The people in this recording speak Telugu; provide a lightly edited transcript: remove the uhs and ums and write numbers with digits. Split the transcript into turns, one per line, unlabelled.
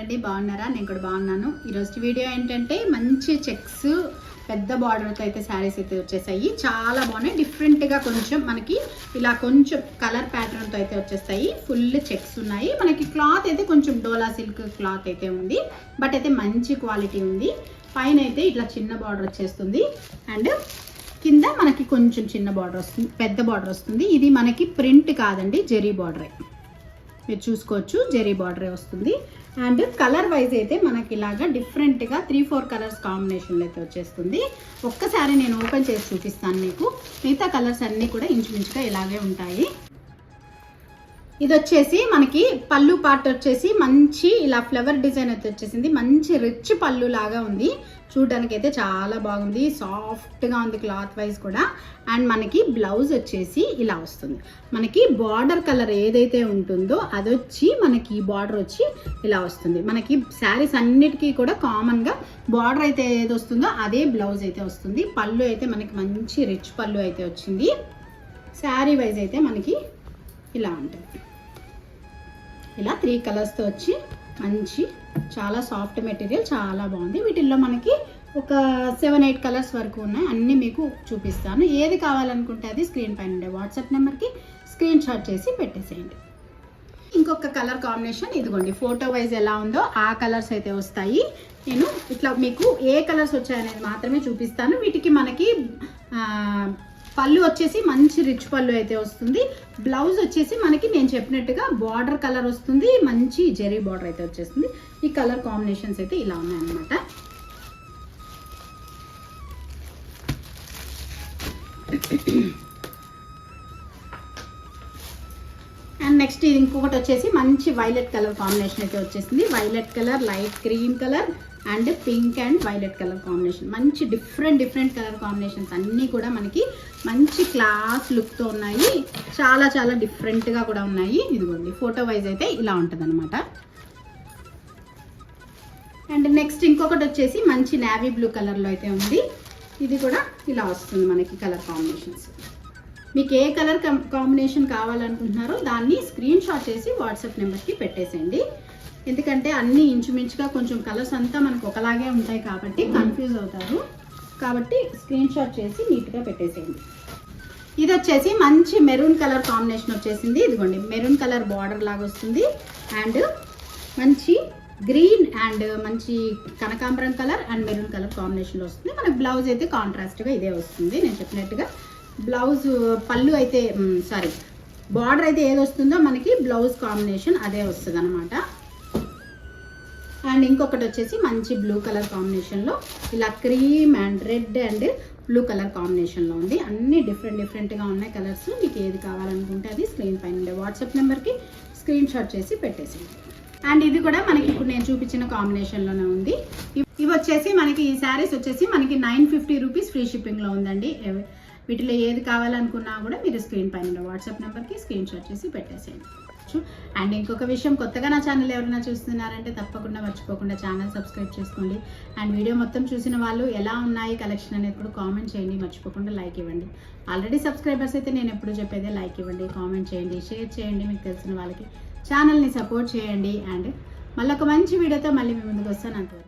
అండి, బాగున్నారా? నేను కూడా బాగున్నాను. ఈరోజు వీడియో ఏంటంటే మంచి చెక్స్ పెద్ద బార్డర్తో అయితే శారీస్ అయితే వచ్చేసాయి. చాలా బాగున్నాయి. డిఫరెంట్గా కొంచెం మనకి ఇలా కొంచెం కలర్ ప్యాటర్న్తో అయితే వచ్చేస్తాయి. ఫుల్ చెక్స్ ఉన్నాయి. మనకి క్లాత్ అయితే కొంచెం డోలా సిల్క్ క్లాత్ అయితే ఉంది, బట్ అయితే మంచి క్వాలిటీ ఉంది. పైన అయితే ఇట్లా చిన్న బార్డర్ వచ్చేస్తుంది అండ్ కింద మనకి కొంచెం చిన్న బార్డర్ వస్తుంది, పెద్ద బార్డర్ వస్తుంది. ఇది మనకి ప్రింట్ కాదండి, జెరీ బార్డరే. మీరు చూసుకోవచ్చు, జెరీ బార్డరే వస్తుంది. అండ్ కలర్ వైజ్ అయితే మనకి ఇలాగా డిఫరెంట్గా 3-4 కలర్స్ కాంబినేషన్లో అయితే వచ్చేస్తుంది. ఒక్కసారి నేను ఓపెన్ చేసి చూపిస్తాను మీకు. మిగతా కలర్స్ అన్నీ కూడా ఇంచుమించుగా ఇలాగే ఉంటాయి. ఇది వచ్చేసి మనకి పళ్ళు పార్ట్ వచ్చేసి మంచి ఇలా ఫ్లవర్ డిజైన్ అయితే వచ్చేసింది. మంచి రిచ్ పళ్ళు లాగా ఉంది. చూడడానికి అయితే చాలా బాగుంది. సాఫ్ట్గా ఉంది క్లాత్ వైజ్ కూడా. అండ్ మనకి బ్లౌజ్ వచ్చేసి ఇలా వస్తుంది. మనకి బార్డర్ కలర్ ఏదైతే ఉంటుందో అది వచ్చి మనకి బార్డర్ వచ్చి ఇలా వస్తుంది. మనకి శారీస్ అన్నిటికీ కూడా కామన్గా బార్డర్ అయితే ఏది వస్తుందో అదే బ్లౌజ్ అయితే వస్తుంది. పళ్ళు అయితే మనకి మంచి రిచ్ పళ్ళు అయితే వచ్చింది. శారీ వైజ్ అయితే మనకి ఇలా ఉంటుంది. ఇలా 3 కలర్స్తో వచ్చి మంచి చాలా సాఫ్ట్ మెటీరియల్, చాలా బాగుంది. వీటిల్లో మనకి ఒక 7-8 కలర్స్ వరకు ఉన్నాయి. అన్నీ మీకు చూపిస్తాను. ఏది కావాలనుకుంటే అది స్క్రీన్ పైన ఉండే వాట్సాప్ నెంబర్కి స్క్రీన్ షాట్ చేసి పెట్టేసేయండి. ఇంకొక కలర్ కాంబినేషన్ ఇదిగోండి. ఫోటో వైజ్ ఎలా ఉందో ఆ కలర్స్ అయితే వస్తాయి. నేను ఇట్లా మీకు ఏ కలర్స్ వచ్చాయనేది మాత్రమే చూపిస్తాను. వీటికి మనకి పళ్ళు వచ్చేసి మంచి రిచ్ పళ్ళు అయితే వస్తుంది. బ్లౌజ్ వచ్చేసి మనకి నేను చెప్పినట్టుగా బార్డర్ కలర్ వస్తుంది. మంచి జెరీ బార్డర్ అయితే వచ్చేస్తుంది. ఈ కలర్ కాంబినేషన్స్ అయితే ఇలా ఉన్నాయన్నమాట. అండ్ నెక్స్ట్ ఇది ఇంకొకటి వచ్చేసి మంచి వైలెట్ కలర్ కాంబినేషన్ అయితే వచ్చేసింది. Violet colour, light cream colour and pink and violet colour combination. మంచి డిఫరెంట్ కలర్ కాంబినేషన్స్ అన్నీ కూడా మనకి మంచి క్లాస్ లుక్తో ఉన్నాయి. చాలా డిఫరెంట్గా కూడా ఉన్నాయి. ఇదిగోండి, ఫోటో వైజ్ అయితే ఇలా ఉంటుంది అనమాట. అండ్ నెక్స్ట్ ఇంకొకటి వచ్చేసి మంచి నేవీ బ్లూ కలర్లో అయితే ఉంది. ఇది కూడా ఇలా వస్తుంది మనకి కలర్ కాంబినేషన్స్. మీకు ఏ కలర్ కాంబినేషన్ కావాలనుకుంటున్నారో దాన్ని స్క్రీన్ షాట్ చేసి వాట్సాప్ నెంబర్కి పెట్టేసేయండి. ఎందుకంటే అన్నీ ఇంచుమించుగా కొంచెం కలర్స్ అంతా మనకు ఒకలాగే ఉంటాయి కాబట్టి కన్ఫ్యూజ్ అవుతారు. కాబట్టి స్క్రీన్ షాట్ చేసి నీట్గా పెట్టేసేయండి. ఇది వచ్చేసి మంచి మెరూన్ కలర్ కాంబినేషన్ వచ్చేసింది. ఇదిగోండి, మెరూన్ కలర్ బార్డర్ లాగా వస్తుంది. అండ్ మంచి గ్రీన్ అండ్ మంచి కనకాంబరం కలర్ అండ్ మెరూన్ కలర్ కాంబినేషన్లో వస్తుంది. మనకి బ్లౌజ్ అయితే కాంట్రాస్ట్గా ఇదే వస్తుంది. నేను చెప్పినట్టుగా బ్లౌజ్ పళ్ళు అయితే బార్డర్ అయితే ఏది వస్తుందో మనకి బ్లౌజ్ కాంబినేషన్ అదే వస్తుంది అనమాట. అండ్ ఇంకొకటి వచ్చేసి మంచి బ్లూ కలర్ కాంబినేషన్లో ఇలా cream and red and blue colour కాంబినేషన్లో ఉంది. అన్నీ డిఫరెంట్గా ఉన్నాయి కలర్స్. మీకు ఏది కావాలనుకుంటే అది స్క్రీన్ పైన ఉండే వాట్సాప్ నెంబర్కి స్క్రీన్ షాట్ చేసి పెట్టేసింది. అండ్ ఇది కూడా మనకి ఇప్పుడు నేను చూపించిన కాంబినేషన్లోనే ఉంది. ఇవి వచ్చేసి మనకి ఈ శారీస్ వచ్చేసి మనకి 950 రూపీస్ ఫ్రీ షిప్పింగ్లో ఉందండి. వీటిలో ఏది కావాలనుకున్నా కూడా మీరు స్క్రీన్ పైన వాట్సాప్ నెంబర్కి స్క్రీన్ షాట్ చేసి పెట్టేసేయండి. అండ్ ఇంకొక విషయం, కొత్తగా నా ఛానల్ ఎవరైనా చూస్తున్నారంటే తప్పకుండా మర్చిపోకుండా ఛానల్ సబ్స్క్రైబ్ చేసుకోండి. అండ్ వీడియో మొత్తం చూసిన వాళ్ళు ఎలా ఉన్నాయి కలెక్షన్ అనేది కూడా కామెంట్ చేయండి. మర్చిపోకుండా లైక్ ఇవ్వండి. ఆల్రెడీ సబ్స్క్రైబర్స్ అయితే నేను ఎప్పుడు చెప్పేదే లైక్ ఇవ్వండి, కామెంట్ చేయండి, షేర్ చేయండి. మీకు తెలిసిన వాళ్ళకి ఛానల్ని సపోర్ట్ చేయండి. అండ్ మళ్ళీ ఒక మంచి వీడియోతో మళ్ళీ మీ ముందుకు వస్తాను. అంతవరకు